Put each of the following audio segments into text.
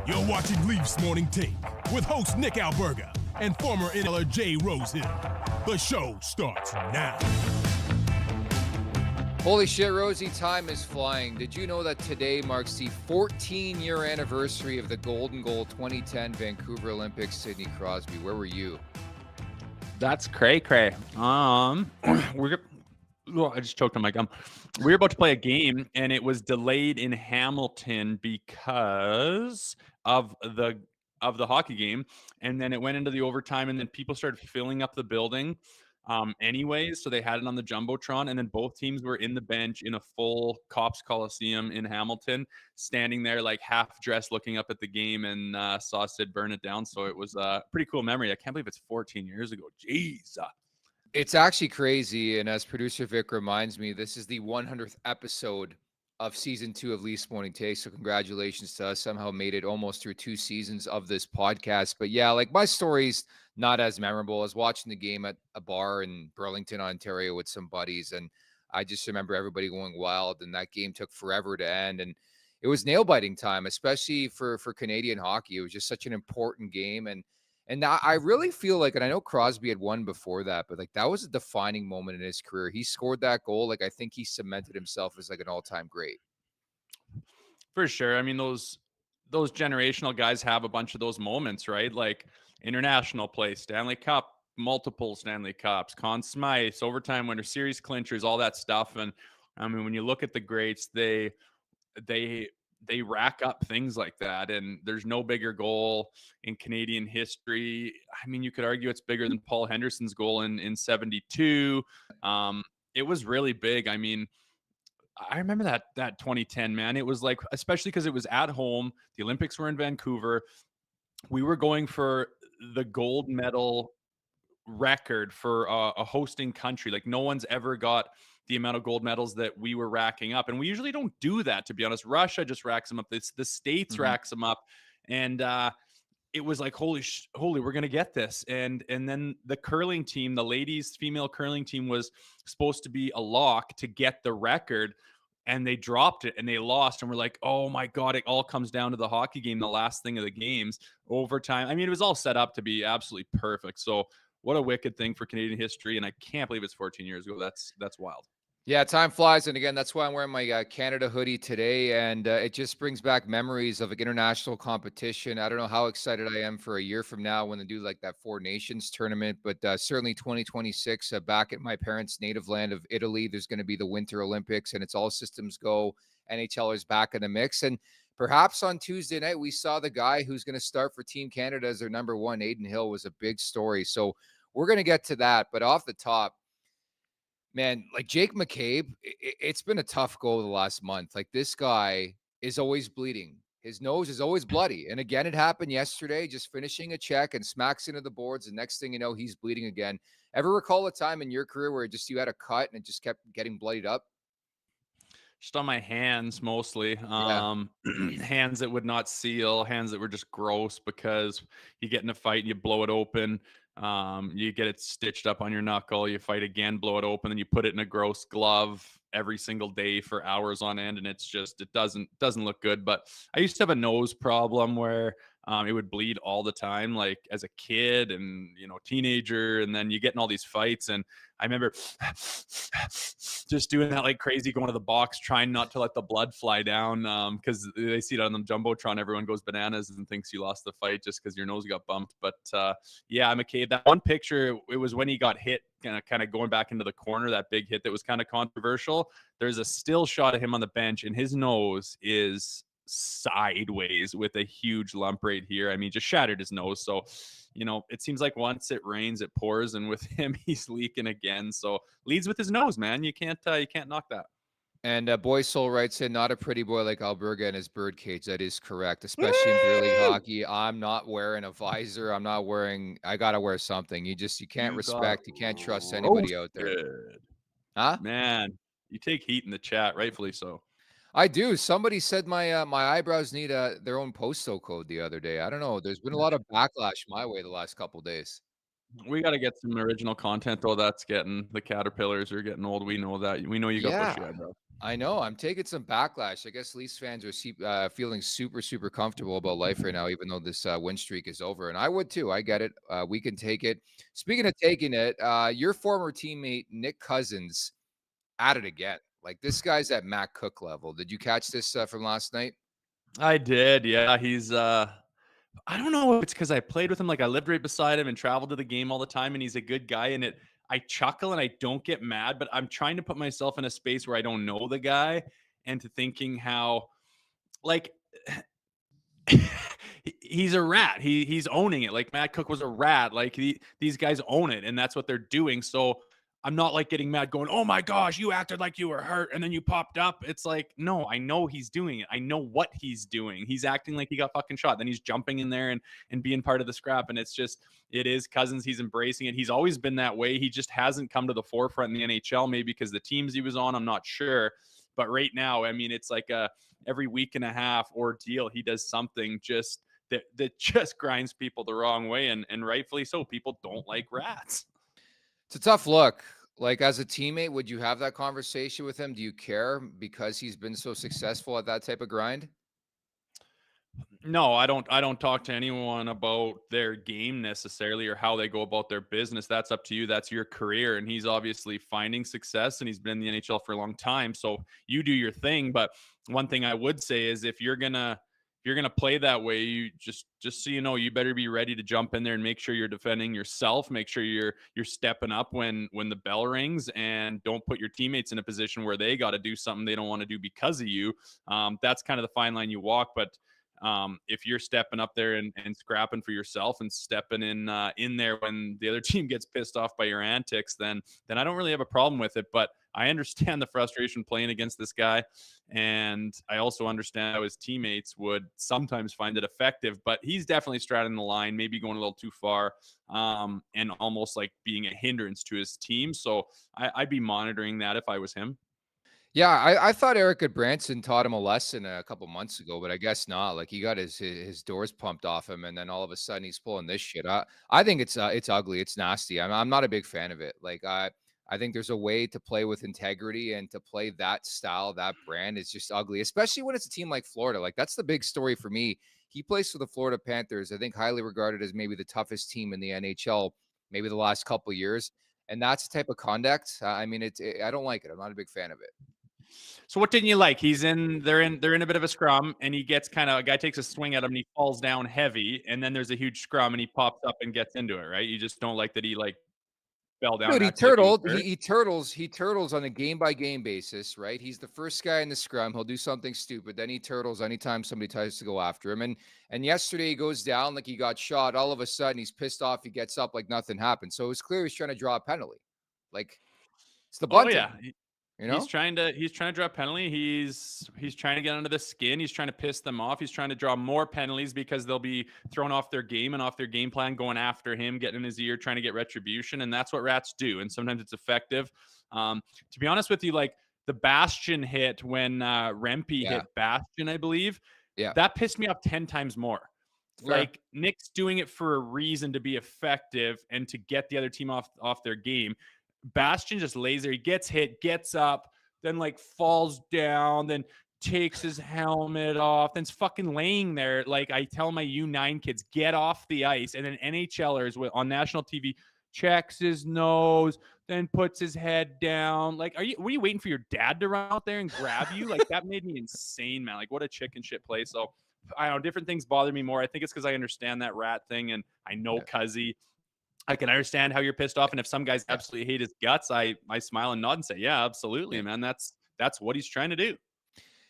You're watching Leafs Morning Take with host Nick Alberga and former NLer Jay Rosehill. The show starts now. Holy shit, Rosie, time is flying. Did you know that today marks the 14-year anniversary of the Golden Goal 2010 Vancouver Olympics? Sidney Crosby, where were you? That's cray-cray. I just choked on my gum. We were about to play a game, and it was delayed in Hamilton because of the hockey game, and then it went into the overtime, and then people started filling up the building anyways, so they had it on the Jumbotron, and then both teams were in the bench in a full Cops Coliseum in Hamilton, standing there like half-dressed looking up at the game, and saw Sid burn it down, so it was a pretty cool memory. I can't believe it's 14 years ago. Jeez. It's actually crazy, and as producer Vic reminds me, this is the 100th episode of Season 2 of Leafs Morning Take, so congratulations to us. Somehow made it almost through 2 seasons of this podcast. But yeah, like my story's not as memorable as watching the game at a bar in Burlington, Ontario with some buddies, and I just remember everybody going wild, and that game took forever to end, and it was nail-biting time, especially for Canadian hockey. It was just such an important game, and I really feel like, and I know Crosby had won before that, but like that was a defining moment in his career. He scored that goal. Like I think he cemented himself as like an all-time great. For sure. I mean, those generational guys have a bunch of those moments, right? Like international play, Stanley Cup, multiple Stanley Cups, Conn Smythe, overtime winner, series clinchers, all that stuff. And I mean, when you look at the greats, they rack up things like that, and there's no bigger goal in Canadian history. I mean, you could argue it's bigger than Paul Henderson's goal in 72. It was really big. I mean, I remember that 2010, man. It was like, especially because it was at home. The Olympics were in Vancouver. We were going for the gold medal record for a hosting country. Like no one's ever got the amount of gold medals that we were racking up. And we usually don't do that, to be honest. Russia just racks them up. It's the States racks them up. And it was like, holy, we're going to get this. And then the curling team, the ladies female curling team was supposed to be a lock to get the record. And they dropped it and they lost. And we're like, oh my God, it all comes down to the hockey game, the last thing of the games, overtime. I mean, it was all set up to be absolutely perfect. So what a wicked thing for Canadian history. And I can't believe it's 14 years ago. That's wild. Yeah, time flies. And again, that's why I'm wearing my Canada hoodie today. And it just brings back memories of like international competition. I don't know how excited I am for a year from now when they do like that Four Nations tournament, but certainly 2026 back at my parents' native land of Italy, there's going to be the Winter Olympics, and it's all systems go. NHLers back in the mix. And perhaps on Tuesday night, we saw the guy who's going to start for Team Canada as their number one, Aiden Hill, was a big story. So we're going to get to that. But off the top, man, like Jake McCabe, it's been a tough go the last month. Like this guy is always bleeding. His nose is always bloody. And again, it happened yesterday, just finishing a check and smacks into the boards. And next thing you know, he's bleeding again. Ever recall a time in your career where just you had a cut and it just kept getting bloodied up? Just on my hands mostly. Yeah. Hands that would not seal, hands that were just gross because you get in a fight and you blow it open. You get it stitched up on your knuckle, you fight again, blow it open, and you put it in a gross glove every single day for hours on end, and it's just, it doesn't look good. But I used to have a nose problem where it would bleed all the time, like as a kid and, you know, teenager, and then you get in all these fights. And I remember just doing that like crazy, going to the box, trying not to let the blood fly down because they see it on the Jumbotron. Everyone goes bananas and thinks you lost the fight just because your nose got bumped. But yeah, McCabe, that one picture, it was when he got hit, kind of going back into the corner, that big hit that was kind of controversial. There's a still shot of him on the bench, and his nose is sideways with a huge lump right here. I mean, just shattered his nose. So, you know, it seems like once it rains, it pours, and with him, he's leaking again. So leads with his nose, man. You can't knock that. And Boy Soul writes in, not a pretty boy like Alberga and his birdcage. That is correct, especially in beer league hockey. I'm not wearing a visor. I got to wear something. You can't respect, you can't trust anybody out there. Huh? Man, you take heat in the chat, rightfully so. I do. Somebody said my eyebrows need their own postal code the other day. I don't know. There's been a lot of backlash my way the last couple of days. We got to get some original content though. The caterpillars are getting old. We know that. We know you got bushy Yeah. eyebrows. I know. I'm taking some backlash. I guess Leafs fans are feeling super, super comfortable about life right now, even though this win streak is over. And I would too. I get it. We can take it. Speaking of taking it, your former teammate Nick Cousins at it again. Like this guy's at Matt Cook level. Did you catch this from last night? I did. Yeah, he's I don't know if it's because I played with him, like I lived right beside him and traveled to the game all the time, and he's a good guy. And I chuckle and I don't get mad, but I'm trying to put myself in a space where I don't know the guy, and to thinking how, like, he's a rat. He's owning it. Like Matt Cook was a rat. Like these guys own it, and that's what they're doing. So I'm not like getting mad, going, "Oh my gosh, you acted like you were hurt, and then you popped up." It's like, no, I know he's doing it. I know what he's doing. He's acting like he got fucking shot. Then he's jumping in there and being part of the scrap. And it's just, it is Cousins. He's embracing it. He's always been that way. He just hasn't come to the forefront in the NHL, maybe because the teams he was on. I'm not sure. But right now, I mean, it's like every week and a half ordeal. He does something just that just grinds people the wrong way, and rightfully so. People don't like rats. It's a tough look. Like as a teammate, would you have that conversation with him? Do you care because he's been so successful at that type of grind? No, I don't talk to anyone about their game necessarily or how they go about their business. That's up to you. That's your career. And he's obviously finding success, and he's been in the NHL for a long time. So you do your thing. But one thing I would say is if you're gonna play that way, you just so you know, you better be ready to jump in there and make sure you're defending yourself. Make sure you're stepping up when the bell rings, and don't put your teammates in a position where they got to do something they don't want to do because of you. That's kind of the fine line you walk. But if you're stepping up there and scrapping for yourself and stepping in there when the other team gets pissed off by your antics, then I don't really have a problem with it. But I understand the frustration playing against this guy, and I also understand how his teammates would sometimes find it effective. But he's definitely straddling the line, maybe going a little too far, and almost like being a hindrance to his team. So I'd be monitoring that if I was him. Yeah, I thought Erica Branson taught him a lesson a couple months ago, but I guess not. Like he got his doors pumped off him, and then all of a sudden he's pulling this shit. I think it's ugly, it's nasty. I'm not a big fan of it. Like I think there's a way to play with integrity, and to play that style, that brand is just ugly, especially when it's a team like Florida. Like that's the big story for me. He plays for the Florida Panthers, I think highly regarded as maybe the toughest team in the NHL, maybe the last couple years. And that's the type of conduct. I mean, I don't like it. I'm not a big fan of it. So what didn't you like? They're in a bit of a scrum, and he gets a guy takes a swing at him and he falls down heavy, and then there's a huge scrum and he pops up and gets into it, right? You just don't like that he like fell down Dude, and he acted like he was turtled. hurt. He turtles on a game by game basis, right? He's the first guy in the scrum. He'll do something stupid, then he turtles anytime somebody tries to go after him. And yesterday he goes down like he got shot. All of a sudden he's pissed off. He gets up like nothing happened. So it was clear he's trying to draw a penalty. Like it's the Oh bunting, yeah. you He's know? trying to draw a penalty. He's trying to get under the skin. He's trying to piss them off. He's trying to draw more penalties because they'll be thrown off their game and off their game plan, going after him, getting in his ear, trying to get retribution. And that's what rats do. And sometimes it's effective. To be honest with you, like the Bastion hit when Rempe Yeah, hit Bastion, I believe, yeah, that pissed me off 10 times more. fair. Like Nick's doing it for a reason, to be effective and to get the other team off their game. Bastion just lays there. He gets hit, gets up, then like falls down, then takes his helmet off, then's fucking laying there. Like I tell my U9 kids, get off the ice. And then NHLers on national TV checks his nose, then puts his head down. Like, were you waiting for your dad to run out there and grab you? Like that made me insane, man. Like what a chicken shit play. So I don't know, different things bother me more. I think it's because I understand that rat thing, and I know Yeah, Cuzzy. I can understand how you're pissed off, and if some guys yeah. absolutely hate his guts, I smile and nod and say, "Yeah, absolutely, man. That's what he's trying to do."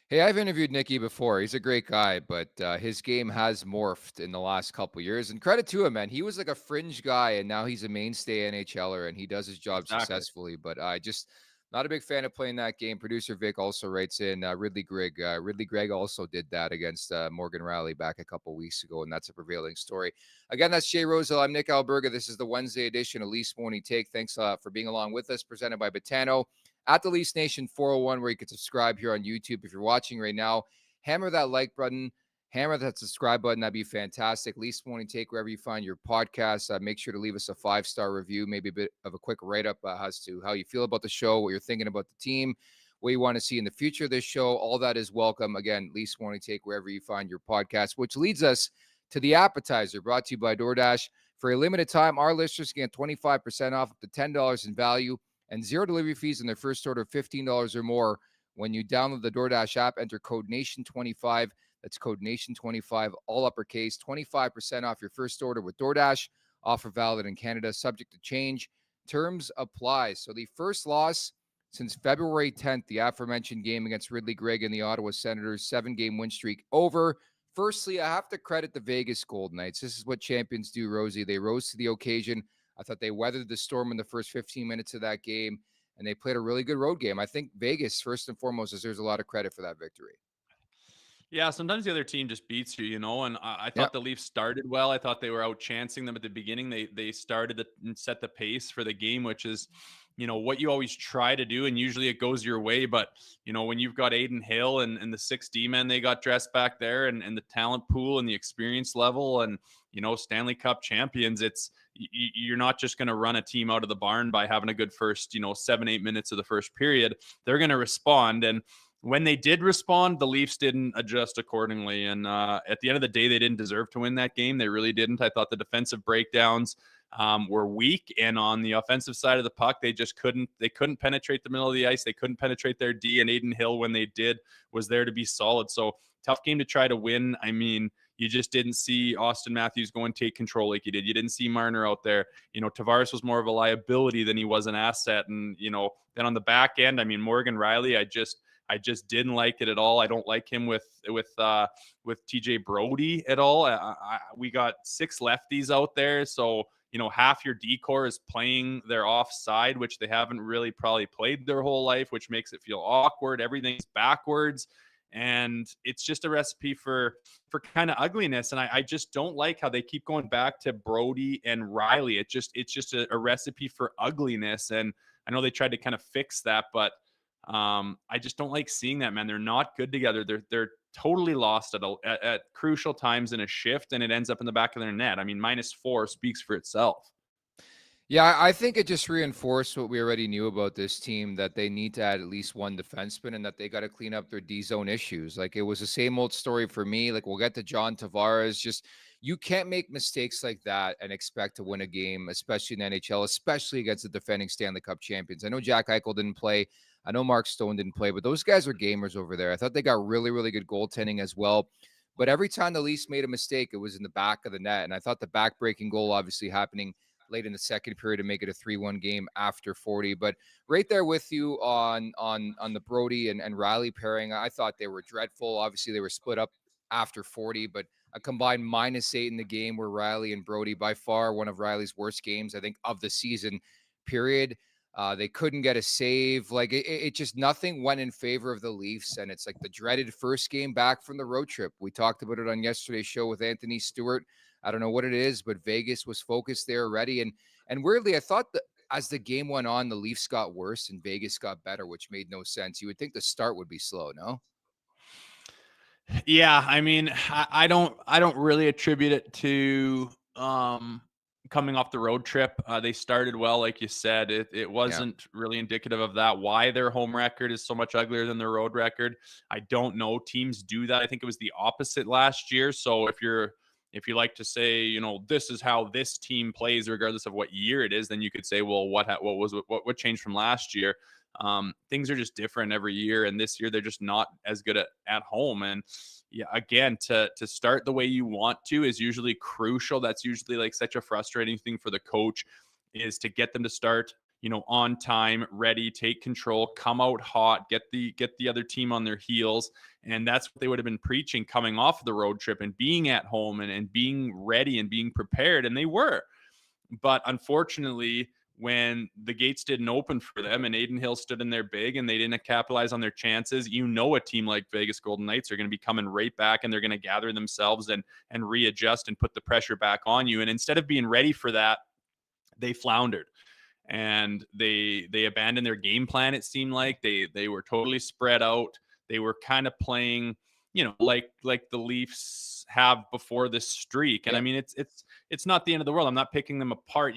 Hey, I've interviewed Nicky before. He's a great guy, but his game has morphed in the last couple years. And credit to him, man. He was like a fringe guy, and now he's a mainstay NHLer, and he does his job Exactly. successfully. But I just not a big fan of playing that game. Producer Vic also writes in Ridley Gregg. Ridley Gregg also did that against Morgan Riley back a couple weeks ago, and that's a prevailing story. Again, that's Jay Rosehill. I'm Nick Alberga. This is the Wednesday edition of Leafs Morning Take. Thanks for being along with us, presented by Betano at the Leafs Nation 401, where you can subscribe here on YouTube. If you're watching right now, hammer that like button, hammer that subscribe button. That'd be fantastic. Leafs Morning Take, wherever you find your podcast. Make sure to leave us a 5-star review, maybe a bit of a quick write-up as to how you feel about the show, what you're thinking about the team, what you want to see in the future of this show. All that is welcome. Again, Leafs Morning Take, wherever you find your podcast, which leads us to the appetizer, brought to you by DoorDash. For a limited time, our listeners can get 25% off up to $10 in value and 0 delivery fees in their first order of $15 or more. When you download the DoorDash app, enter code NATION25. That's code NATION25, all uppercase, 25% off your first order with DoorDash. Offer valid in Canada, subject to change. Terms apply. So the first loss since February 10th, the aforementioned game against Ridley Gregg and the Ottawa Senators, 7-game win streak over. Firstly, I have to credit the Vegas Golden Knights. This is what champions do, Rosie. They rose to the occasion. I thought they weathered the storm in the first 15 minutes of that game, and they played a really good road game. I think Vegas, first and foremost, deserves a lot of credit for that victory. Yeah, sometimes the other team just beats you, and I thought Yep. the Leafs started well. I thought they were out-chancing them at the beginning. They started and set the pace for the game, which is, what you always try to do, and usually it goes your way. But, when you've got Aiden Hill and the 6 D-men they got dressed back there and the talent pool and the experience level and, Stanley Cup champions, you're not just going to run a team out of the barn by having a good first, 7-8 minutes of the first period. They're going to respond. And when they did respond, the Leafs didn't adjust accordingly. And at the end of the day, they didn't deserve to win that game. They really didn't. I thought the defensive breakdowns were weak. And on the offensive side of the puck, they couldn't penetrate the middle of the ice. They couldn't penetrate their D. And Aiden Hill, when they did, was there to be solid. So tough game to try to win. I mean, you just didn't see Austin Matthews go and take control like he did. You didn't see Marner out there. Tavares was more of a liability than he was an asset. And, then on the back end, I mean, Morgan Riley, I just didn't like it at all. I don't like him with TJ Brody at all. We got 6 lefties out there. So, half your D-core is playing their offside, which they haven't really probably played their whole life, which makes it feel awkward. Everything's backwards. And it's just a recipe for kind of ugliness. And I just don't like how they keep going back to Brody and Riley. It's just a recipe for ugliness. And I know they tried to kind of fix that, but I just don't like seeing that, man. They're not good together. They're totally lost at crucial times in a shift, and it ends up in the back of their net. I mean, -4 speaks for itself. Yeah, I think it just reinforced what we already knew about this team, that they need to add at least one defenseman and that they got to clean up their D-zone issues. Like, it was the same old story for me. Like, we'll get to John Tavares. Just, you can't make mistakes like that and expect to win a game, especially in the NHL, especially against the defending Stanley Cup champions. I know Jack Eichel didn't play. I know Mark Stone didn't play, but those guys are gamers over there. I thought they got really, really good goaltending as well. But every time the Leafs made a mistake, it was in the back of the net. And I thought the back-breaking goal obviously happening late in the second period to make it a 3-1 game after 40. But right there with you on the Brody and Riley pairing, I thought they were dreadful. Obviously, they were split up after 40, but a combined -8 in the game where Riley and Brody, by far one of Riley's worst games, I think, of the season, period. They couldn't get a save. Like, it just, nothing went in favor of the Leafs. And it's like the dreaded first game back from the road trip. We talked about it on yesterday's show with Anthony Stewart. I don't know what it is, but Vegas was focused there already. And weirdly, I thought that as the game went on, the Leafs got worse and Vegas got better, which made no sense. You would think the start would be slow, no? Yeah, I mean, I don't really attribute it to coming off the road trip. They started well, like you said. It wasn't really indicative of that. Why their home record is so much uglier than their road record, I don't know. Teams do that. I think it was the opposite last year. So if you like to say, this is how this team plays, regardless of what year it is, then you could say, well, what changed from last year? Things are just different every year, and this year they're just not as good at home. And yeah, again, to start the way you want to is usually crucial. That's usually like such a frustrating thing for the coach, is to get them to start on time, ready, take control, come out hot, get the other team on their heels. And that's what they would have been preaching coming off the road trip and being at home and being ready and being prepared. And they were. But unfortunately, when the gates didn't open for them and Aiden Hill stood in there big and they didn't capitalize on their chances, a team like Vegas Golden Knights are going to be coming right back, and they're going to gather themselves and readjust and put the pressure back on you. And instead of being ready for that, they floundered. And they abandoned their game plan. It seemed like they were totally spread out. They were kind of playing, like the Leafs have before this streak. And I mean, it's not the end of the world. I'm not picking them apart.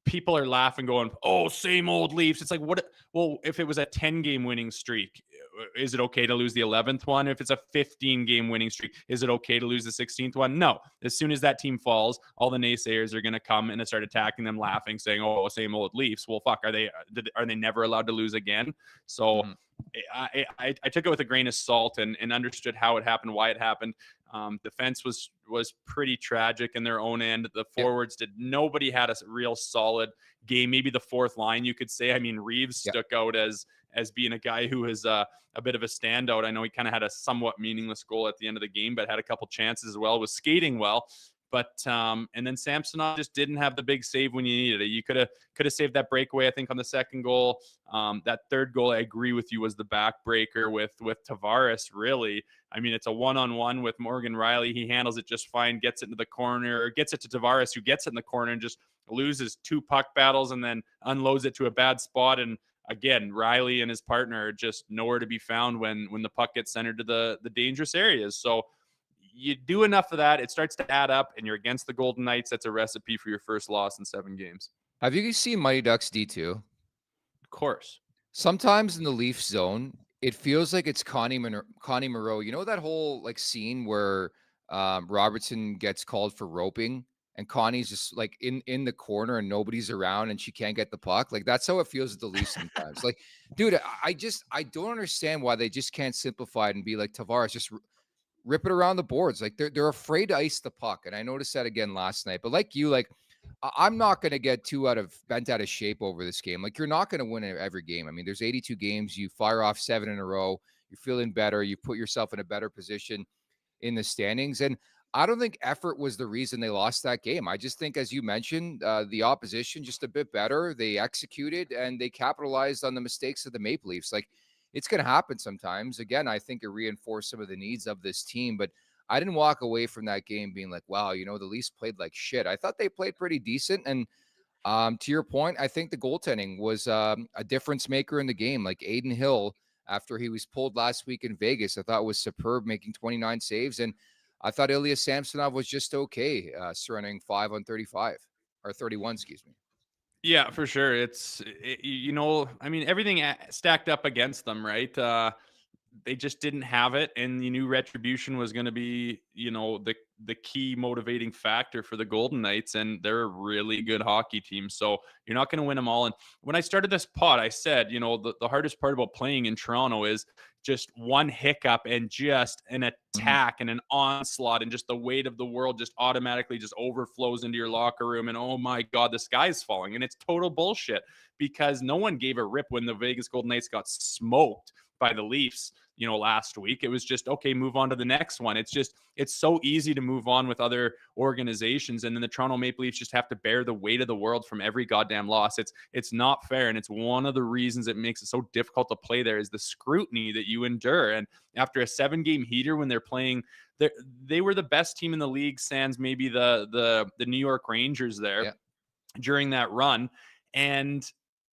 People are laughing, going, "Oh, same old Leafs." It's like, what? Well, if it was a 10-game winning streak, is it okay to lose the 11th one? If it's a 15-game winning streak, is it okay to lose the 16th one? No. As soon as that team falls, all the naysayers are going to come and start attacking them, laughing, saying, "Oh, same old Leafs." Well, fuck, are they never allowed to lose again? So I took it with a grain of salt and understood how it happened, why it happened. Defense was pretty tragic in their own end. The forwards nobody had a real solid game. Maybe the fourth line, you could say. I mean, Reeves stuck out as being a guy who is a bit of a standout. I know he kind of had a somewhat meaningless goal at the end of the game, but had a couple chances as well, was skating well. But and then Samsonov just didn't have the big save when you needed it. You could have saved that breakaway, I think, on the second goal. That third goal, I agree with you, was the backbreaker with Tavares, really. I mean, it's a one-on-one with Morgan Rielly. He handles it just fine, gets it into the corner, or gets it to Tavares, who gets it in the corner and just loses two puck battles and then unloads it to a bad spot. And again, Rielly and his partner are just nowhere to be found when the puck gets centered to the dangerous areas. So you do enough of that, it starts to add up, and you're against the Golden Knights. That's a recipe for your first loss in 7 games. Have you seen Mighty Ducks D2? Of course. Sometimes in the Leaf zone, it feels like it's Connie Moreau. You know that whole like scene where Robertson gets called for roping and Connie's just like in the corner and nobody's around and she can't get the puck. Like that's how it feels at the Leafs sometimes. Like, dude, I don't understand why they just can't simplify it and be like, Tavares, just rip it around the boards. Like they're afraid to ice the puck. And I noticed that again last night. But like you, like I'm not going to get bent out of shape over this game. Like you're not going to win every game. I mean, there's 82 games. You fire off 7 in a row. You're feeling better. You put yourself in a better position in the standings. And I don't think effort was the reason they lost that game. I just think, as you mentioned, the opposition just a bit better. They executed and they capitalized on the mistakes of the Maple Leafs. Like it's going to happen sometimes. Again, I think it reinforced some of the needs of this team, but I didn't walk away from that game being like, wow, the Leafs played like shit. I thought they played pretty decent. And to your point, I think the goaltending was a difference maker in the game. Like Aiden Hill, after he was pulled last week in Vegas, I thought was superb, making 29 saves. And I thought Ilya Samsonov was just okay, surrendering 5 on 35 or 31, excuse me. Yeah, for sure. I mean, everything stacked up against them, right? They just didn't have it, and you knew retribution was going to be, the key motivating factor for the Golden Knights, and they're a really good hockey team. So you're not going to win them all. And when I started this pod, I said, the hardest part about playing in Toronto is just one hiccup and just an attack and an onslaught, and just the weight of the world just automatically just overflows into your locker room. And oh my God, the sky's falling. And it's total bullshit, because no one gave a rip when the Vegas Golden Knights got smoked by the Leafs, last week. It was just, okay, move on to the next one. It's so easy to move on with other organizations. And then the Toronto Maple Leafs just have to bear the weight of the world from every goddamn loss. It's not fair. And it's one of the reasons it makes it so difficult to play there is the scrutiny that you endure. And after a 7-game heater, when they're playing, they were the best team in the league, sans maybe the New York Rangers there during that run. And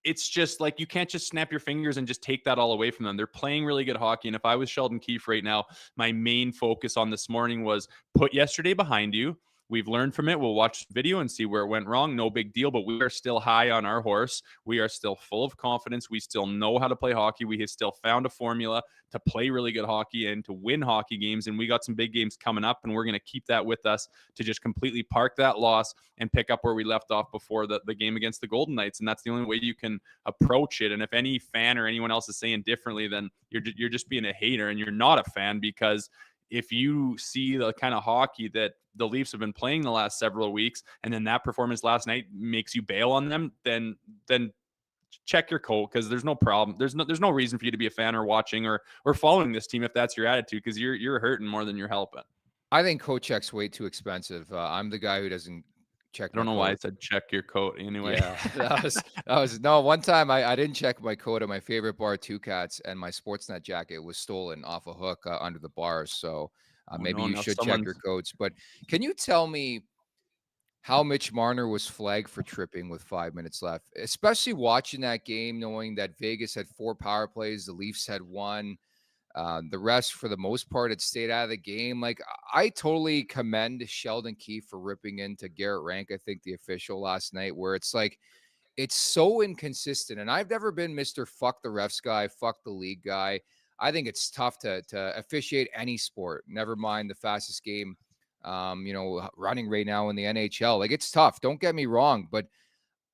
it's just like, you can't just snap your fingers and just take that all away from them. They're playing really good hockey. And if I was Sheldon Keefe right now, my main focus on this morning was put yesterday behind you. We've learned from it. We'll watch the video and see where it went wrong. No big deal, but we are still high on our horse. We are still full of confidence. We still know how to play hockey. We have still found a formula to play really good hockey and to win hockey games. And we got some big games coming up, and we're going to keep that with us to just completely park that loss and pick up where we left off before the game against the Golden Knights. And that's the only way you can approach it. And if any fan or anyone else is saying differently, then you're just being a hater, and you're not a fan, because if you see the kind of hockey that the Leafs have been playing the last several weeks, and then that performance last night makes you bail on them, then check your coat, because there's no problem. There's no reason for you to be a fan or watching or following this team if that's your attitude, because you're hurting more than you're helping. I think coat check's way too expensive. I'm the guy who doesn't check. I don't know why I said check your coat anyway. Yeah, that was no. One time I didn't check my coat at my favorite bar, Two Cats, and my Sportsnet jacket was stolen off a hook under the bars. So maybe you should check your coats. But can you tell me how Mitch Marner was flagged for tripping with 5 minutes left, especially watching that game, knowing that Vegas had 4 power plays, the Leafs had 1. The rest, for the most part, it stayed out of the game. Like, I totally commend Sheldon Keefe for ripping into Garrett Rank, I think the official last night, where it's like, it's so inconsistent. And I've never been Mr. Fuck the refs guy, fuck the league guy. I think it's tough to officiate any sport, never mind the fastest game, running right now in the NHL. Like, it's tough. Don't get me wrong, but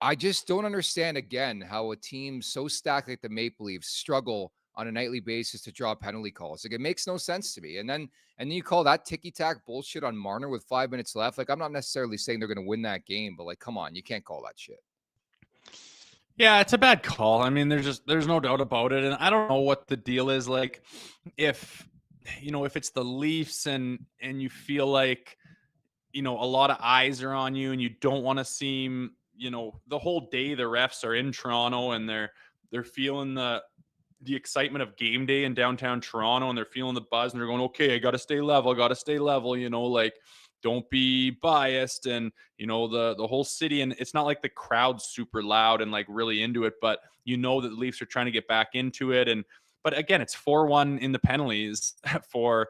I just don't understand again how a team so stacked like the Maple Leafs struggle on a nightly basis to draw penalty calls. Like, it makes no sense to me. And then you call that ticky-tack bullshit on Marner with 5 minutes left. Like, I'm not necessarily saying they're going to win that game, but like, come on, you can't call that shit. Yeah, it's a bad call. I mean, there's no doubt about it. And I don't know what the deal is. Like, if it's the Leafs and you feel like, a lot of eyes are on you and you don't want to seem, the whole day the refs are in Toronto and they're feeling the excitement of game day in downtown Toronto and they're feeling the buzz and they're going, okay, I got to stay level, like, don't be biased. And, the whole city, and it's not like the crowd's super loud and like really into it, but that the Leafs are trying to get back into it. But again, it's 4-1 in the penalties for,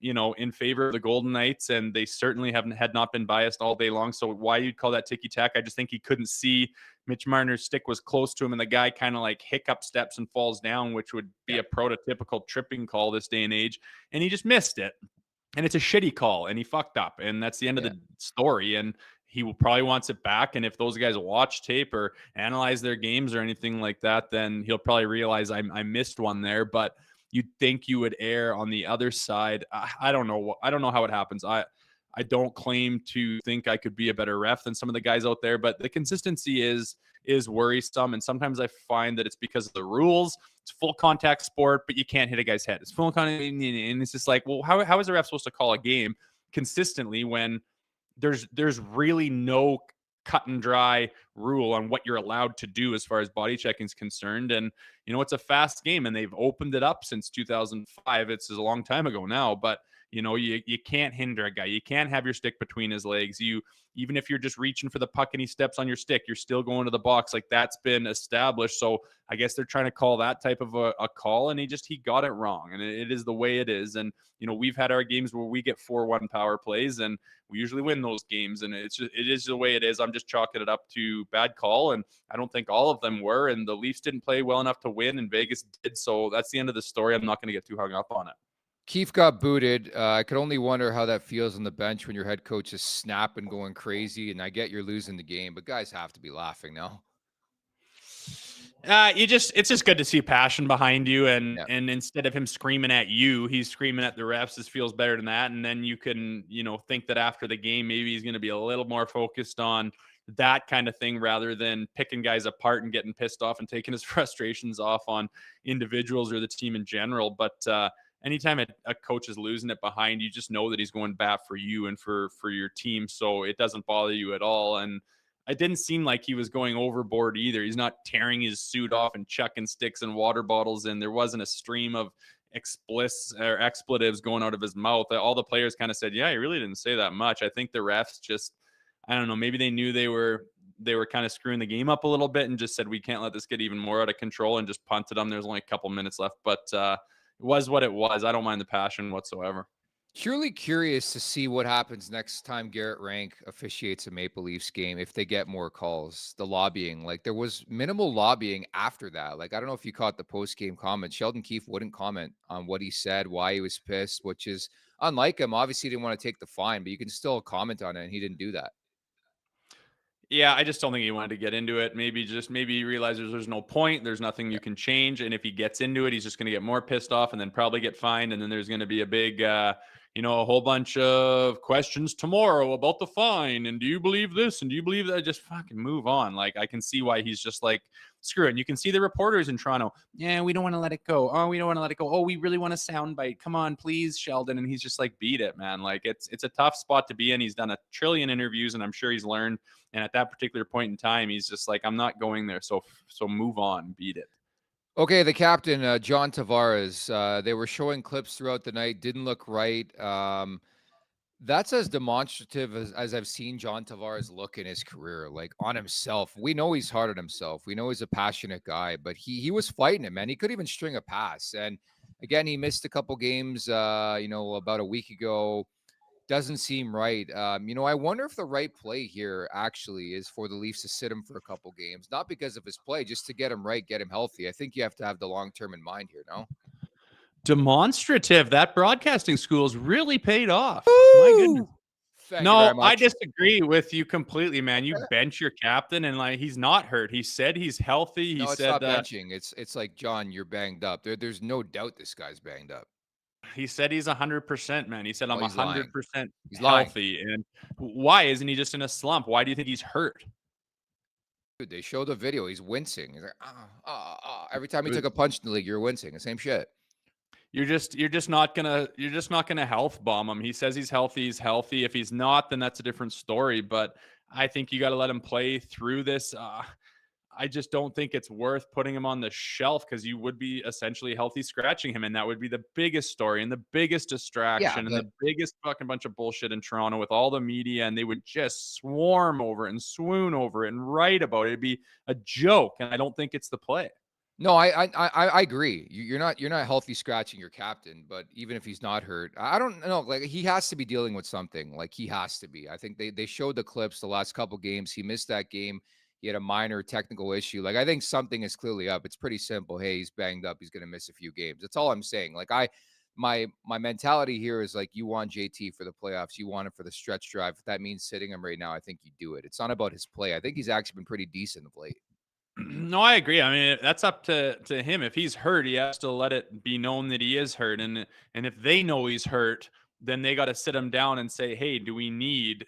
in favor of the Golden Knights, and they certainly had not been biased all day long. So why you'd call that ticky-tack? I just think he couldn't see Mitch Marner's stick was close to him, and the guy kind of like hiccup steps and falls down, which would be a prototypical tripping call this day and age, and he just missed it. And it's a shitty call, and he fucked up, and that's the end of the story. And he will probably wants it back. And if those guys watch tape or analyze their games or anything like that, then he'll probably realize I missed one there. But you'd think you would err on the other side. I don't know. I don't know how it happens. I don't claim to think I could be a better ref than some of the guys out there, but the consistency is worrisome. And sometimes I find that it's because of the rules. It's full contact sport, but you can't hit a guy's head. It's full contact, and it's just like, well, how is a ref supposed to call a game consistently when there's really no cut and dry rule on what you're allowed to do as far as body checking is concerned? And it's a fast game, and they've opened it up since 2005. It's a long time ago now, but you can't hinder a guy. You can't have your stick between his legs. Even if you're just reaching for the puck and he steps on your stick, you're still going to the box. Like, that's been established. So I guess they're trying to call that type of a call, and he got it wrong. And it is the way it is. And, we've had our games where we get 4-1 power plays, and we usually win those games. And it is the way it is. I'm just chalking it up to bad call. And I don't think all of them were. And the Leafs didn't play well enough to win, and Vegas did. So that's the end of the story. I'm not going to get too hung up on it. Keefe got booted. I could only wonder how that feels on the bench when your head coach is snapping, going crazy, and I get you're losing the game, but guys have to be laughing now. It's just good to see passion behind you, and instead of him screaming at you, he's screaming at the refs. This feels better than that. And then you can, think that after the game, maybe he's going to be a little more focused on that kind of thing rather than picking guys apart and getting pissed off and taking his frustrations off on individuals or the team in general. But anytime a coach is losing it behind, you just know that he's going bat for you and for your team. So it doesn't bother you at all. And it didn't seem like he was going overboard either. He's not tearing his suit off and chucking sticks and water bottles in. There wasn't a stream of expletives going out of his mouth. All the players kind of said, yeah, he really didn't say that much. I think the refs just, I don't know, maybe they knew they were kind of screwing the game up a little bit and just said, we can't let this get even more out of control, and just punted them. There's only a couple minutes left, but it was what it was. I don't mind the passion whatsoever. Purely curious to see what happens next time Garrett Rank officiates a Maple Leafs game, if they get more calls. The lobbying, like, there was minimal lobbying after that. Like, I don't know if you caught the post-game comment. Sheldon Keefe wouldn't comment on what he said, why he was pissed, which is unlike him. Obviously, he didn't want to take the fine, but you can still comment on it, and he didn't do that. Yeah, I just don't think he wanted to get into it. Maybe he realizes there's no point. There's nothing you can change. And if he gets into it, he's just going to get more pissed off and then probably get fined. And then there's going to be a big, a whole bunch of questions tomorrow about the fine. And do you believe this? And do you believe that? Just fucking move on. Like, I can see why he's just like, screw it. And you can see the reporters in Toronto. Yeah, we don't want to let it go. Oh, we don't want to let it go. Oh, we really want a soundbite. Come on, please, Sheldon. And he's just like, beat it, man. Like, it's a tough spot to be in. He's done a trillion interviews, and I'm sure he's learned. And at that particular point in time, he's just like, I'm not going there. So move on, beat it. Okay, the captain, John Tavares, they were showing clips throughout the night. Didn't look right. That's as demonstrative as I've seen John Tavares look in his career, like on himself. We know he's hard on himself. We know he's a passionate guy, but he was fighting it, man. He could even string a pass. And again, he missed a couple games, about a week ago. Doesn't seem right. I wonder if the right play here actually is for the Leafs to sit him for a couple games, not because of his play, just to get him right, get him healthy. I think you have to have the long term in mind here. No. Demonstrative. That broadcasting school's really paid off. My goodness. Woo! Thank you very No, I much. disagree with you completely, man. You bench your captain, and like he's not hurt. He said he's healthy. He No, it's said not benching. It's like, John, you're banged up. There's no doubt this guy's banged up. he's 100%, man. He said No, I'm he's lying. 100% He's lying. healthy. And why isn't he just in a slump? Why do you think he's hurt? Dude, they show the video. He's wincing. He's like, every time he took a punch in the league, you're wincing. The same shit. You're just not gonna health bomb him. He says he's healthy. He's healthy. If he's not, then that's a different story. But I think you got to let him play through this. I just don't think it's worth putting him on the shelf because you would be essentially healthy scratching him, and that would be the biggest story and the biggest distraction and the biggest fucking bunch of bullshit in Toronto with all the media, and they would just swarm over it and swoon over it and write about it. It'd be a joke, and I don't think it's the play. No, I agree. You're not healthy scratching your captain, but even if he's not hurt, I don't know. Like, he has to be dealing with something. Like, he has to be. I think they showed the clips the last couple games. He missed that game. He had a minor technical issue. Like, I think something is clearly up. It's pretty simple. Hey, he's banged up. He's going to miss a few games. That's all I'm saying. Like, my mentality here is like, you want JT for the playoffs. You want him for the stretch drive. If that means sitting him right now, I think you do it. It's not about his play. I think he's actually been pretty decent of late. No, I agree. I mean, that's up to him. If he's hurt, he has to let it be known that he is hurt. And if they know he's hurt, then they got to sit him down and say, hey, do we need,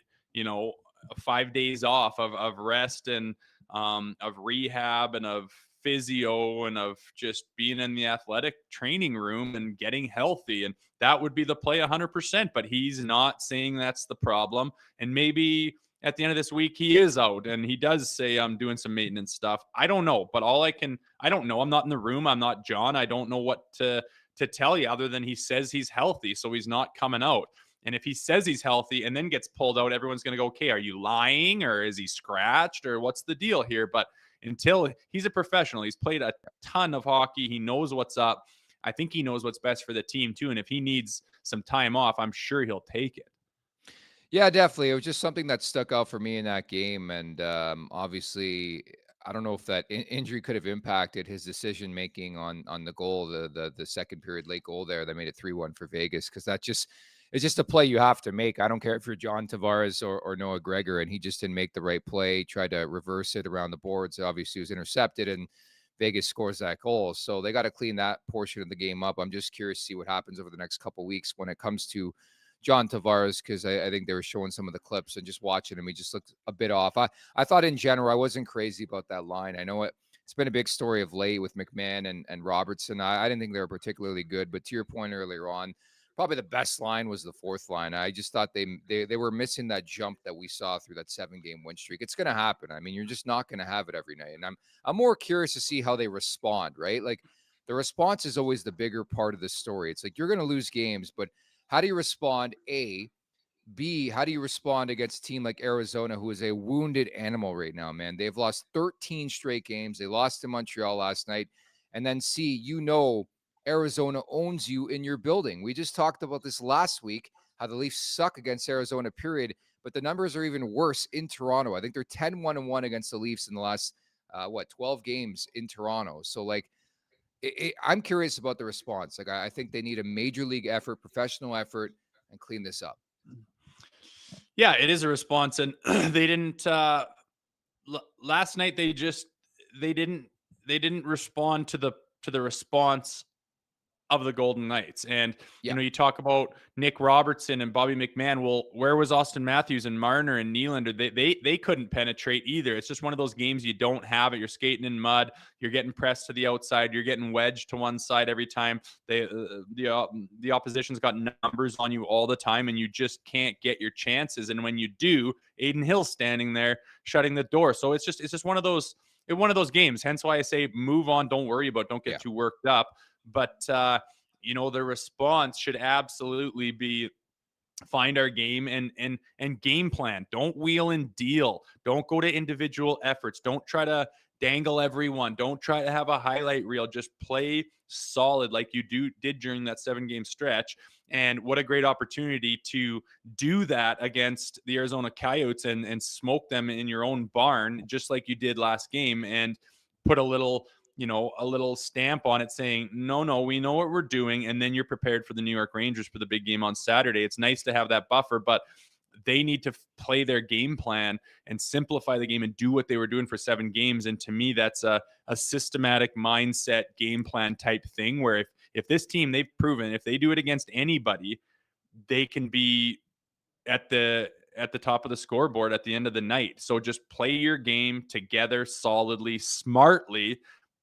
5 days off of rest and of rehab and of physio and of just being in the athletic training room and getting healthy? And that would be the play 100%. But he's not saying that's the problem. And maybe at the end of this week, he is out and he does say, I'm doing some maintenance stuff. I don't know, but I don't know. I'm not in the room. I'm not John. I don't know what to tell you other than he says he's healthy. So he's not coming out. And if he says he's healthy and then gets pulled out, everyone's going to go, okay, are you lying or is he scratched or what's the deal here? But until he's a professional, he's played a ton of hockey. He knows what's up. I think he knows what's best for the team too. And if he needs some time off, I'm sure he'll take it. Yeah, definitely. It was just something that stuck out for me in that game. And obviously, I don't know if that injury could have impacted his decision making on the goal, the second period late goal there that made it 3-1 for Vegas, because it's just a play you have to make. I don't care if you're John Tavares or Noah Gregor, and he just didn't make the right play, tried to reverse it around the boards. Obviously, it was intercepted, and Vegas scores that goal. So they got to clean that portion of the game up. I'm just curious to see what happens over the next couple of weeks when it comes to John Tavares, because I think they were showing some of the clips and just watching him, he just looked a bit off. I thought in general, I wasn't crazy about that line. I know it's been a big story of late with McMahon and Robertson. I didn't think they were particularly good, but to your point earlier on, probably the best line was the fourth line. I just thought they were missing that jump that we saw through that 7-game win streak. It's going to happen. I mean, you're just not going to have it every night. And I'm more curious to see how they respond, right? Like, the response is always the bigger part of the story. It's like, you're going to lose games, but how do you respond? A, B, how do you respond against a team like Arizona, who is a wounded animal right now, man? They've lost 13 straight games. They lost to Montreal last night. And then C, Arizona owns you in your building. We just talked about this last week, how the Leafs suck against Arizona, period. But the numbers are even worse in Toronto. I think they're 10-1-1 against the Leafs in the last, 12 games in Toronto. So, like, I'm curious about the response. Like, I think they need a major league effort, professional effort, and clean this up. Yeah, it is a response, and they didn't. Last night, they didn't respond to the response of the Golden Knights. And, you talk about Nick Robertson and Bobby McMahon. Well, where was Austin Matthews and Marner and Nylander? They couldn't penetrate either. It's just one of those games you don't have it. You're skating in mud. You're getting pressed to the outside. You're getting wedged to one side every time. The opposition's got numbers on you all the time, and you just can't get your chances. And when you do, Aiden Hill's standing there shutting the door. So it's just one of those games. Hence why I say move on. Don't worry about it. Don't get too worked up. But, the response should absolutely be find our game and game plan. Don't wheel and deal. Don't go to individual efforts. Don't try to dangle everyone. Don't try to have a highlight reel. Just play solid like you did during that 7-game stretch. And what a great opportunity to do that against the Arizona Coyotes and smoke them in your own barn, just like you did last game, and put a little stamp on it saying, no, we know what we're doing. And then you're prepared for the New York Rangers for the big game on Saturday. It's nice to have that buffer, but they need to play their game plan and simplify the game and do what they were doing for 7 games. And to me, that's a systematic mindset game plan type thing where if this team, they've proven if they do it against anybody, they can be at the top of the scoreboard at the end of the night. So just play your game together solidly, smartly,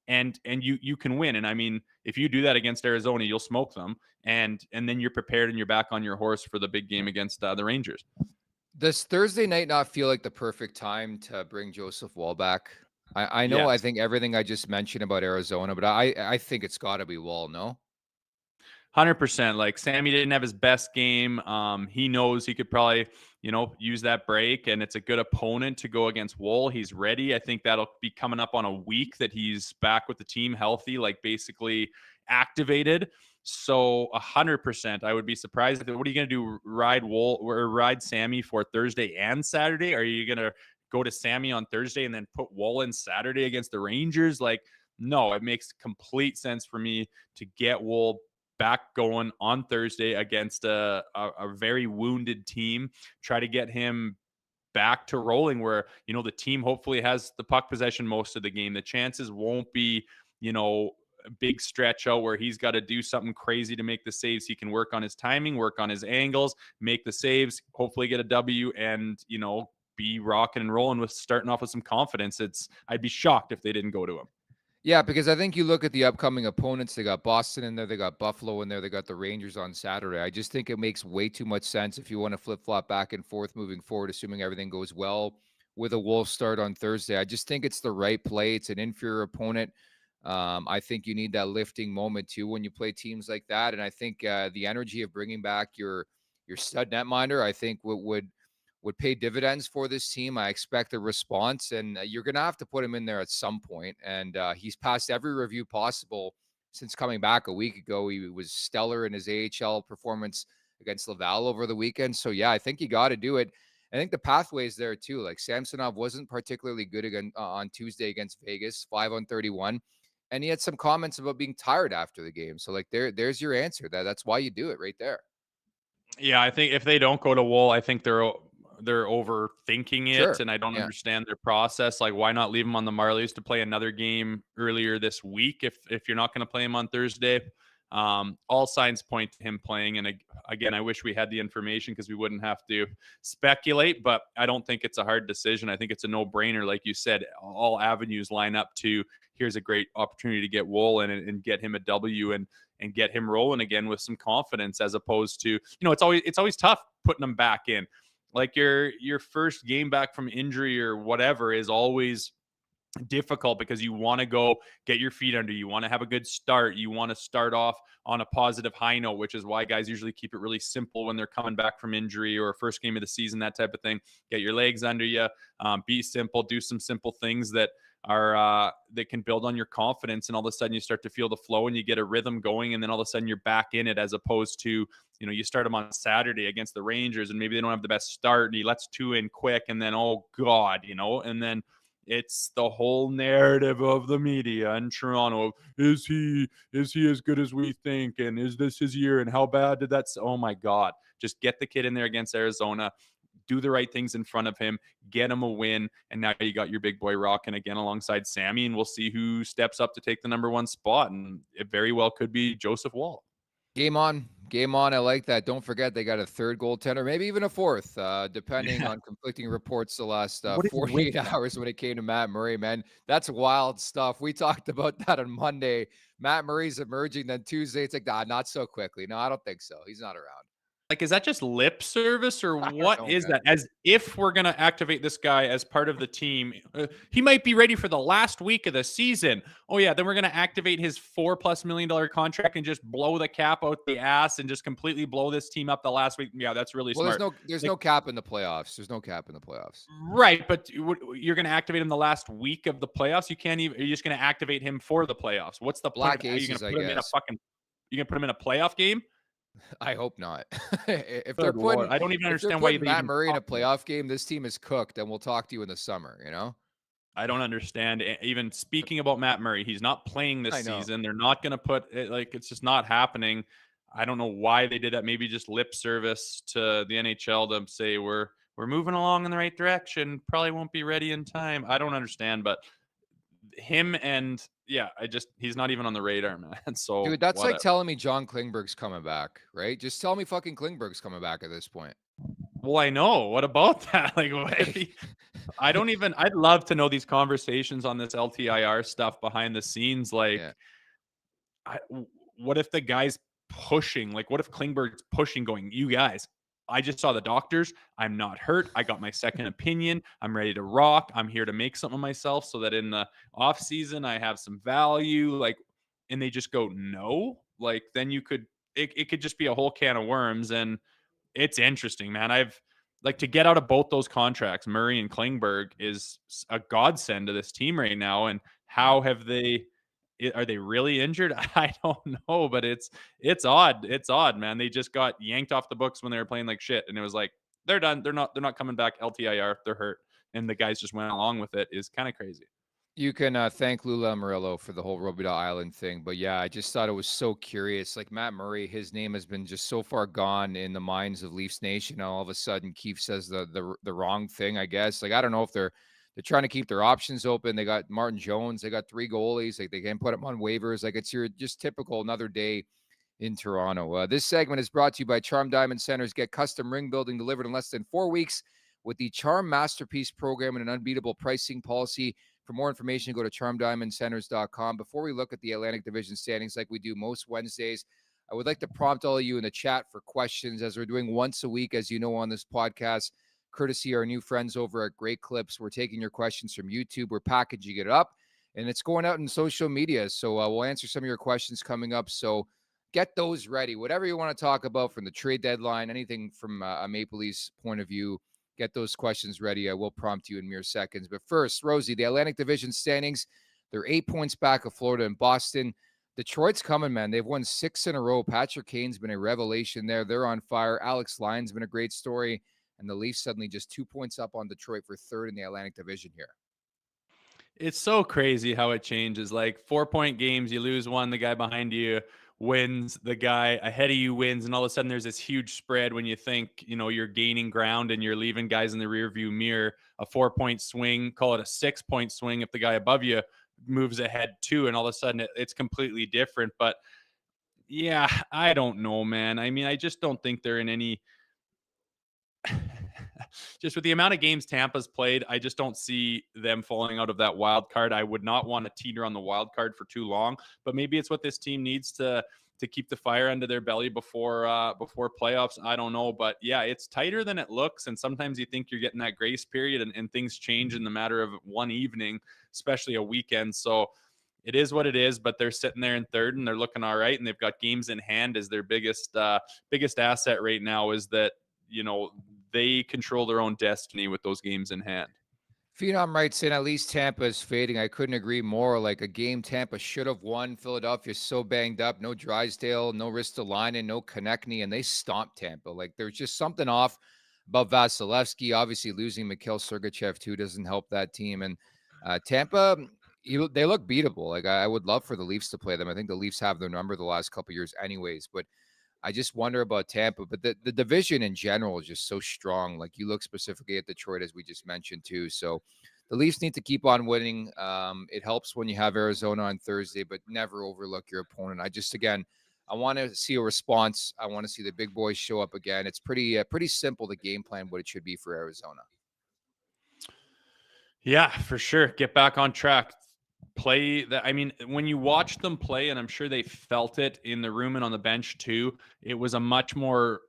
and you can win. And I mean, if you do that against Arizona, you'll smoke them, and then you're prepared and you're back on your horse for the big game against the Rangers. Does Thursday night not feel like the perfect time to bring Joseph Woll back? I know, I Yes. think everything I just mentioned about Arizona, but I think it's got to be Woll, no? 100%. Like Sammy didn't have his best game. He knows he could probably, use that break, and it's a good opponent to go against Woll. He's ready. I think that'll be coming up on a week that he's back with the team healthy, like basically activated. So 100%. I would be surprised. What are you going to do? Ride Woll or ride Sammy for Thursday and Saturday? Are you going to go to Sammy on Thursday and then put Woll in Saturday against the Rangers? Like, no, it makes complete sense for me to get Woll back going on Thursday against a very wounded team. Try to get him back to rolling where, the team hopefully has the puck possession most of the game. The chances won't be, a big stretch out where he's got to do something crazy to make the saves. He can work on his timing, work on his angles, make the saves, hopefully get a W, and, be rocking and rolling with starting off with some confidence. I'd be shocked if they didn't go to him. Yeah, because I think you look at the upcoming opponents. They got Boston in there. They got Buffalo in there. They got the Rangers on Saturday. I just think it makes way too much sense if you want to flip-flop back and forth moving forward, assuming everything goes well with a Wolves start on Thursday. I just think it's the right play. It's an inferior opponent. I think you need that lifting moment too when you play teams like that. And I think the energy of bringing back your stud netminder, I think would pay dividends for this team. I expect a response, and you're going to have to put him in there at some point. And he's passed every review possible since coming back a week ago. He was stellar in his AHL performance against Laval over the weekend. So, yeah, I think you got to do it. I think the pathway is there, too. Like Samsonov wasn't particularly good again on Tuesday against Vegas, 5 on 31. And he had some comments about being tired after the game. So, like, there's your answer. That's why you do it right there. Yeah, I think if they don't go to Woll, I think they're overthinking it, Sure. and I don't Yeah. understand their process. Like, why not leave him on the Marlies to play another game earlier this week if you're not going to play him on Thursday? All signs point to him playing, and again, I wish we had the information because we wouldn't have to speculate. But I don't think it's a hard decision. I think it's a no-brainer, like you said. All avenues line up to here's a great opportunity to get Woll in and get him a W and get him rolling again with some confidence, as opposed to it's always tough putting him back in. Like your first game back from injury or whatever is always difficult because you want to go get your feet under you, want to have a good start, you want to start off on a positive high note, which is why guys usually keep it really simple when they're coming back from injury or first game of the season, that type of thing. Get your legs under you, be simple, do some simple things that are that can build on your confidence, and all of a sudden you start to feel the flow and you get a rhythm going, and then all of a sudden you're back in it, as opposed to you start them on Saturday against the Rangers and maybe they don't have the best start and he lets 2 in quick, and then oh god, and then it's the whole narrative of the media in Toronto. Is he as good as we think? And is this his year? And how bad did that? Oh my God. Just get the kid in there against Arizona. Do the right things in front of him. Get him a win. And now you got your big boy rocking again alongside Sammy. And we'll see who steps up to take the number 1 spot. And it very well could be Joseph Woll. Game on. Game on. I like that. Don't forget they got a 3rd goaltender, maybe even a 4th, depending on conflicting reports the last 48 hours when it came to Matt Murray, man. That's wild stuff. We talked about that on Monday. Matt Murray's emerging. Then Tuesday, it's like, not so quickly. No, I don't think so. He's not around. Like, is that just lip service or I don't what know, is man. that? As if we're going to activate this guy as part of the team. He might be ready for the last week of the season. Oh, yeah. Then we're going to activate his $4+ million contract and just blow the cap out the ass and just completely blow this team up the last week. Yeah, that's really Well, smart. there's Like, no cap in the playoffs. There's no cap in the playoffs. right. But you're going to activate him the last week of the playoffs. You can't even, you're just going to activate him for the playoffs. What's the point of, Black are you going Aces, to I put him in a guess. fucking, you going to put him in a playoff game? I hope not. if they're Good Lord. putting I don't even if they're understand why putting they Matt even Murray in a talk about it. playoff game, this team is cooked, and we'll talk to you in the summer. You know. I don't understand. Even speaking about Matt Murray, he's not playing this I know. season. They're not going to put it, like, it's just not happening. I don't know why they did that. Maybe just lip service to the NHL to say we're moving along in the right direction. Probably won't be ready in time. I don't understand, but him and yeah, he's not even on the radar, man. So Dude, that's like whatever. telling me John Klingberg's coming back, right? Just tell me fucking Klingberg's coming back at this point. Well, I know. What about that? Like, what if he? I don't even. I'd love to know these conversations on this LTIR stuff behind the scenes. Yeah. Like, what if the guy's pushing? Like, what if Klingberg's pushing, going, you guys, I just saw the doctors. I'm not hurt. I got my second opinion. I'm ready to rock. I'm here to make something of myself so that in the off season I have some value. Like, and they just go, no. Like, then it could just be a whole can of worms. And it's interesting, man. I've like to get out of both those contracts. Murray and Klingberg is a godsend to this team right now. And Yeah. how have they? Are they really injured? I don't know, but it's odd. It's odd, man. They just got yanked off the books when they were playing like shit, and it was like they're done. They're not coming back. LTIR. They're hurt, and the guys just went along with it. Is kind of crazy. You can thank Lula Amarillo for the whole Robidoux Island thing. But yeah, I just thought it was so curious. Like Matt Murray, his name has been just so far gone in the minds of Leafs Nation. All of a sudden, Keefe says the wrong thing, I guess. Like, I don't know if they're trying to keep their options open. They got Martin Jones, they got 3 goalies. Like, they can't put them on waivers. Like, it's your just typical another day in Toronto. This segment is brought to you by Charm Diamond Centers. Get custom ring building delivered in less than 4 weeks with the Charm Masterpiece program and an unbeatable pricing policy. For more information, go to charmdiamondcenters.com. Before we look at the Atlantic Division standings like we do most Wednesdays, I would like to prompt all of you in the chat for questions, as we're doing once a week, as you know, on this podcast, courtesy our new friends over at Great Clips. We're taking your questions from YouTube. We're packaging it up, and it's going out in social media. So we'll answer some of your questions coming up. So get those ready. Whatever you want to talk about from the trade deadline, anything from a Maple Leafs point of view, get those questions ready. I will prompt you in mere seconds. But first, Rosie, the Atlantic Division standings, they're 8 points back of Florida and Boston. Detroit's coming, man. They've won 6 in a row. Patrick Kane's been a revelation there. They're on fire. Alex Lyon's been a great story. And the Leafs suddenly just 2 points up on Detroit for third in the Atlantic Division here. It's so crazy how it changes. Like 4-point games, you lose one, the guy behind you wins, the guy ahead of you wins, and all of a sudden there's this huge spread when you think, you're gaining ground and you're leaving guys in the rearview mirror. A 4-point swing, call it a 6-point swing if the guy above you moves ahead too, and all of a sudden it's completely different. But yeah, I don't know, man. I mean, I just don't think they're in any just with the amount of games Tampa's played, I just don't see them falling out of that wild card. I would not want to teeter on the wild card for too long, but maybe it's what this team needs to keep the fire under their belly before playoffs. I don't know, but yeah, it's tighter than it looks, and sometimes you think you're getting that grace period, and things change in the matter of one evening, especially a weekend. So it is what it is, but they're sitting there in third and they're looking all right, and they've got games in hand as their biggest asset right now. Is that they control their own destiny with those games in hand. Phenom writes in, at least Tampa is fading. I couldn't agree more. Like a game Tampa should have won. Philadelphia's so banged up. No Drysdale, no Ristolainen, no Konechny, and they stomped Tampa. Like there's just something off about Vasilevsky. Obviously, losing Mikhail Sergachev too doesn't help that team. And Tampa, they look beatable. Like I would love for the Leafs to play them. I think the Leafs have their number the last couple of years anyways. But I just wonder about Tampa, but the division in general is just so strong. Like you look specifically at Detroit, as we just mentioned too. So the Leafs need to keep on winning. It helps when you have Arizona on Thursday, but never overlook your opponent. I want to see a response. I want to see the big boys show up again. It's pretty simple, the game plan, what it should be for Arizona. Yeah, for sure. Get back on track. Play that. I mean, when you watch them play, and I'm sure they felt it in the room and on the bench too, it was a much more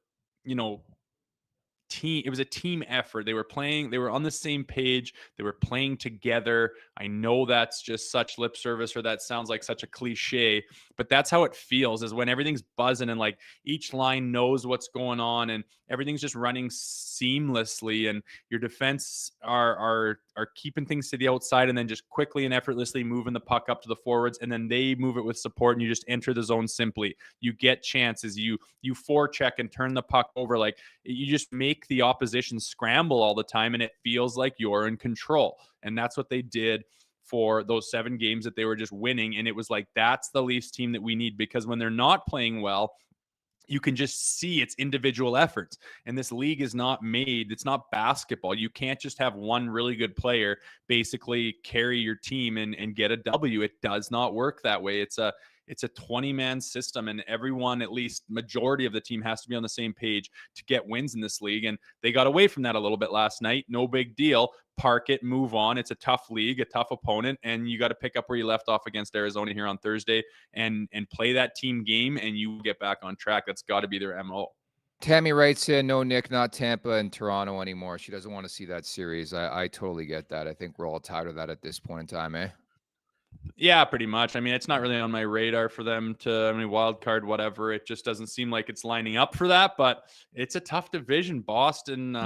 team. It was a team effort. They were on the same page. They were playing together. I know that's just such lip service, or that sounds like such a cliche, but that's how it feels, is when everything's buzzing and like each line knows what's going on and everything's just running seamlessly, and your defense are keeping things to the outside and then just quickly and effortlessly moving the puck up to the forwards, and then they move it with support and you just enter the zone simply. You get chances, you forecheck and turn the puck over. Like, you just make the opposition scramble all the time, and it feels like you're in control. And that's what they did for those 7 games that they were just winning. And it was like, that's the Leafs team that we need, because when they're not playing well, you can just see its individual efforts. And this league is not made, it's not basketball. You can't just have one really good player basically carry your team and get a W. It does not work that way. It's a 20-man system, and everyone, at least majority of the team, has to be on the same page to get wins in this league. And they got away from that a little bit last night. No big deal. Park it, move on. It's a tough league, a tough opponent, and you got to pick up where you left off against Arizona here on Thursday and play that team game, and you get back on track. That's got to be their MO. Tammy writes in, no, Nick, not Tampa and Toronto anymore. She doesn't want to see that series. I totally get that. I think we're all tired of that at this point in time, eh? Yeah, pretty much. I mean, it's not really on my radar for them to, wild card, whatever. It just doesn't seem like it's lining up for that, but it's a tough division. Boston,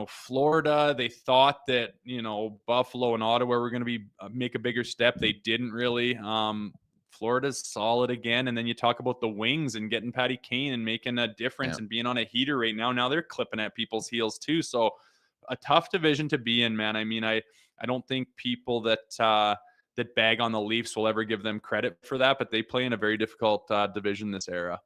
Florida, they thought that, Buffalo and Ottawa were going to be make a bigger step. They didn't really. Florida's solid again. And then you talk about the Wings and getting Patty Kane and making a difference and being on a heater right now. Now they're clipping at people's heels too. So a tough division to be in, man. I mean, I don't think people that bag on the Leafs will ever give them credit for that, but they play in a very difficult division this era.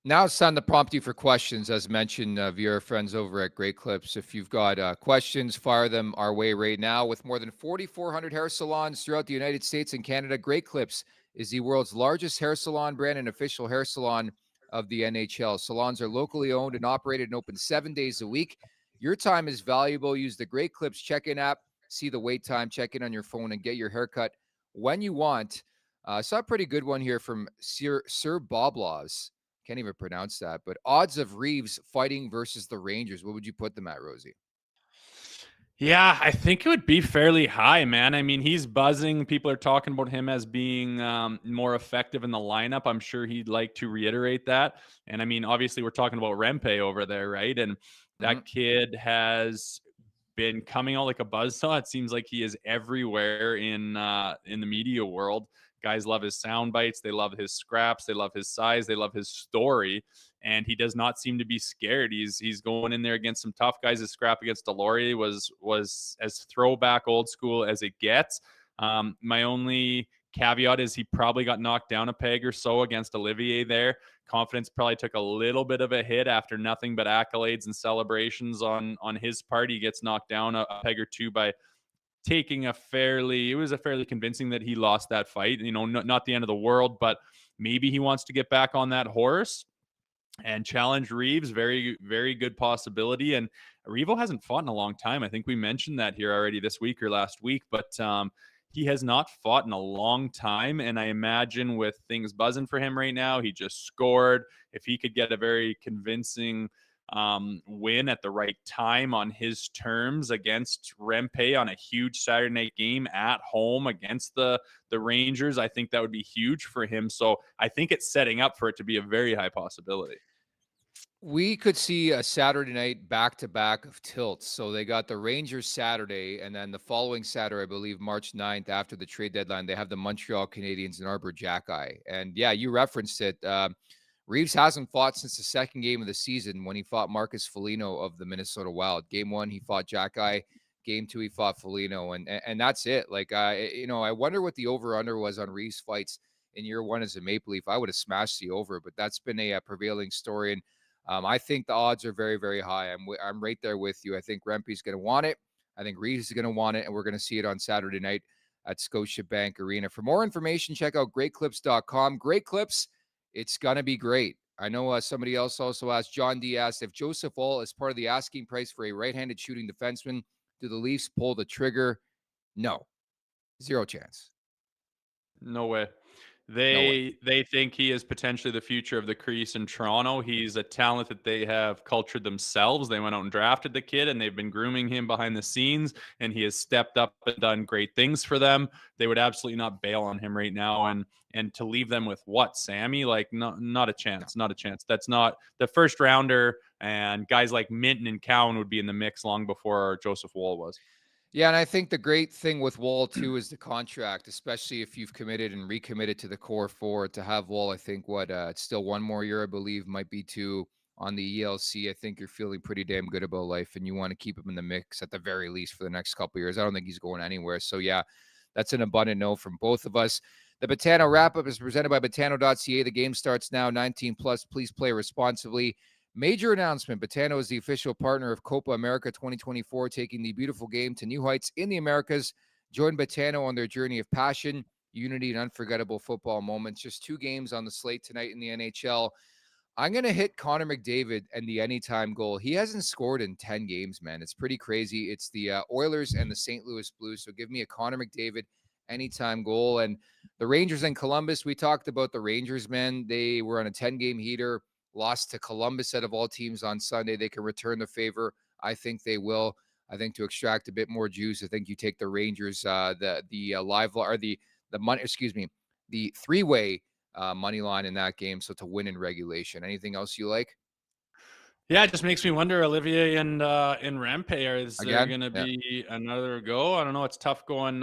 Now it's time to prompt you for questions, as mentioned via our friends over at Great Clips. If you've got questions, fire them our way right now. With more than 4,400 hair salons throughout the United States and Canada, Great Clips is the world's largest hair salon brand and official hair salon of the NHL. Salons are locally owned and operated and open 7 days a week. Your time is valuable. Use the Great Clips check-in app. See the wait time, check in on your phone, and get your haircut when you want. Saw a pretty good one here from Sir Boblaws. Can't even pronounce that. But odds of Reeves fighting versus the Rangers, what would you put them at, Rosie? Yeah, I think it would be fairly high, man. I mean, he's buzzing. People are talking about him as being more effective in the lineup. I'm sure he'd like to reiterate that. And I mean, obviously, we're talking about Rempe over there, right? And that kid has been coming out like a buzzsaw. It seems like he is everywhere in the media world. Guys love his sound bites. They love his scraps. They love his size. They love his story. And he does not seem to be scared. He's going in there against some tough guys. His scrap against Delory was as throwback old school as it gets. My only caveat is he probably got knocked down a peg or so against Olivier there. Confidence probably took a little bit of a hit after nothing but accolades and celebrations on his part. He gets knocked down a peg or two by taking it was a fairly convincing that he lost that fight. Not the end of the world, but maybe he wants to get back on that horse and challenge Reeves. Very, very good possibility. And Revo hasn't fought in a long time. I think we mentioned that here already this week or last week, but he has not fought in a long time. And I imagine with things buzzing for him right now, he just scored. If he could get a very convincing win at the right time on his terms against Rempe on a huge Saturday night game at home against the Rangers, I think that would be huge for him. So I think it's setting up for it to be a very high possibility. We could see a Saturday night back-to-back of tilts. So they got the Rangers Saturday, and then the following Saturday, I believe March 9th, after the trade deadline, they have the Montreal Canadiens and Arbor Jackeye. And yeah, you referenced it. Reeves hasn't fought since the second game of the season when he fought Marcus Foligno of the Minnesota Wild. Game 1, he fought Jackeye. Game 2, he fought Foligno, and that's it. Like, I wonder what the over/under was on Reeves fights in year 1 as a Maple Leaf. I would have smashed the over, but that's been a prevailing story. And I think the odds are very, very high. I'm right there with you. I think Rempe's going to want it. I think Reeves is going to want it, and we're going to see it on Saturday night at Scotiabank Arena. For more information, check out greatclips.com. Great Clips. It's going to be great. I know somebody else also asked, John D asked, if Joseph Woll is part of the asking price for a right-handed shooting defenseman, do the Leafs pull the trigger? No. Zero chance. No way. No way. They think he is potentially the future of the crease in Toronto. He's a talent that they have cultured themselves. They went out and drafted the kid, and they've been grooming him behind the scenes, and he has stepped up and done great things for them. They would absolutely not bail on him right now. And to leave them with what, Sammy? Like, not a chance. Not a chance. That's not the first rounder, and guys like Minton and Cowan would be in the mix long before Joseph Woll was. Yeah, and I think the great thing with Wall too is the contract, especially if you've committed and recommitted to the core four. To have Wall, I think it's still one more year, I believe, might be two on the ELC. I think you're feeling pretty damn good about life, and you want to keep him in the mix at the very least for the next couple of years. I don't think he's going anywhere. So yeah, that's an abundant no from both of us. The Betano wrap-up is presented by Betano.ca. The game starts now, 19 plus. Please play responsibly. Major announcement. Betano is the official partner of Copa America 2024, taking the beautiful game to new heights in the Americas. Join Betano on their journey of passion, unity, and unforgettable football moments. Just 2 games on the slate tonight in the NHL. I'm going to hit Connor McDavid and the anytime goal. He hasn't scored in 10 games, man. It's pretty crazy. It's the Oilers and the St. Louis Blues. So give me a Connor McDavid anytime goal. And the Rangers and Columbus, we talked about the Rangers, man. They were on a 10-game heater, lost to Columbus out of all teams on Sunday. They can return the favor. I think they will. I think to extract a bit more juice, I think you take the Rangers, the three-way money line in that game. So to win in regulation. Anything else you like? Yeah, it just makes me wonder, Olivier and Rempe, is there going to be another go? I don't know. It's tough going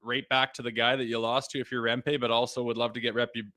right back to the guy that you lost to if you're Rempe, but also would love to get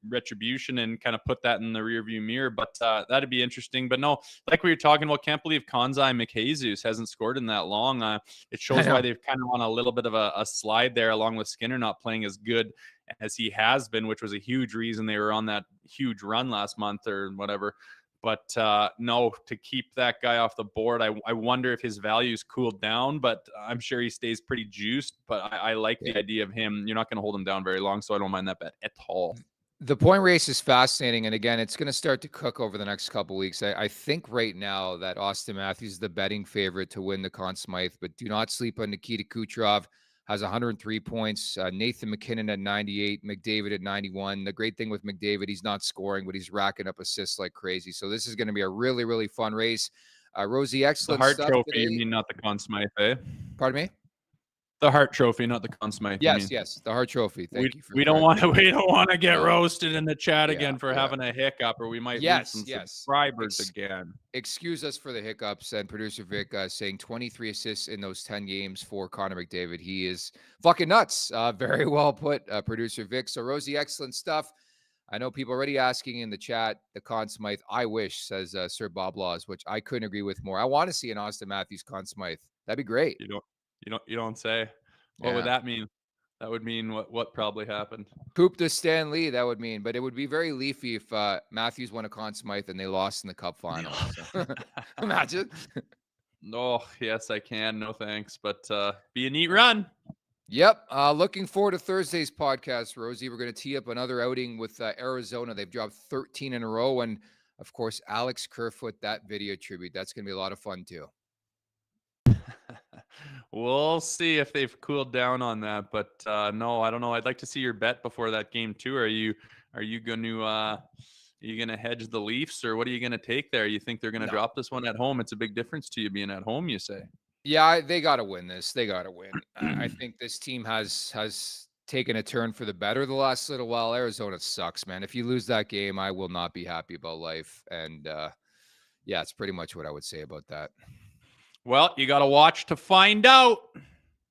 retribution and kind of put that in the rearview mirror. But that'd be interesting. But no, like we were talking about, can't believe Konzai McJesus hasn't scored in that long. It shows why they've kind of on a little bit of a slide there, along with Skinner not playing as good as he has been, which was a huge reason they were on that huge run last month or whatever. But no, to keep that guy off the board, I wonder if his value's cooled down, but I'm sure he stays pretty juiced. But I like the idea of him. You're not going to hold him down very long, so I don't mind that bet at all. The point race is fascinating. And again, it's going to start to cook over the next couple of weeks. I think right now that Austin Matthews is the betting favorite to win the Conn Smythe, but do not sleep on Nikita Kucherov. Has 103 points. Nathan McKinnon at 98, McDavid at 91. The great thing with McDavid, he's not scoring, but he's racking up assists like crazy. So this is going to be a really, really fun race. Rosie, excellent the Hart stuff Trophy, today. You mean not the Conn Smythe, eh? Pardon me? The Hart Trophy, not the Conn Smythe. Yes, the Hart Trophy. Thank you. We don't want to get roasted in the chat again for having a hiccup, or we might lose some subscribers again. Excuse us for the hiccups. And producer Vic saying 23 assists in those 10 games for Connor McDavid. He is fucking nuts. Very well put, producer Vic. So Rosie, excellent stuff. I know people already asking in the chat the Conn Smythe. I wish, says Sir Bob Laws, which I couldn't agree with more. I want to see an Austin Matthews Conn Smythe. That'd be great. You don't say. What would that mean? That would mean what probably happened. Poop to Stanley, that would mean. But it would be very leafy if Matthews won a Conn Smythe and they lost in the Cup final. So. Imagine. Oh, yes, I can. No thanks. But be a neat run. Yep. Looking forward to Thursday's podcast, Rosie. We're going to tee up another outing with Arizona. They've dropped 13 in a row. And, of course, Alex Kerfoot, that video tribute. That's going to be a lot of fun, too. We'll see if they've cooled down on that, but no, I don't know. I'd like to see your bet before that game too. Are you going to hedge the Leafs, or what are you going to take there? You think they're going to drop this one at home? It's a big difference to you being at home, you say? Yeah, they got to win this. They got to win. I think this team has taken a turn for the better the last little while. Arizona sucks, man. If you lose that game, I will not be happy about life. And yeah, it's pretty much what I would say about that. Well, you got to watch to find out.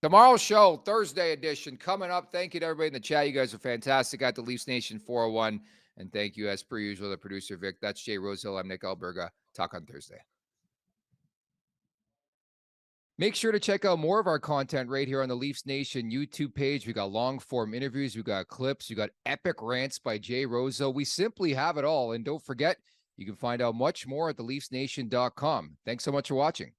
Tomorrow's show, Thursday edition, coming up. Thank you to everybody in the chat. You guys are fantastic at the Leafs Nation 401. And thank you, as per usual, the producer, Vic. That's Jay Rosehill. I'm Nick Alberga. Talk on Thursday. Make sure to check out more of our content right here on the Leafs Nation YouTube page. We got long-form interviews. We got clips. We got epic rants by Jay Rosehill. We simply have it all. And don't forget, you can find out much more at theleafsnation.com. Thanks so much for watching.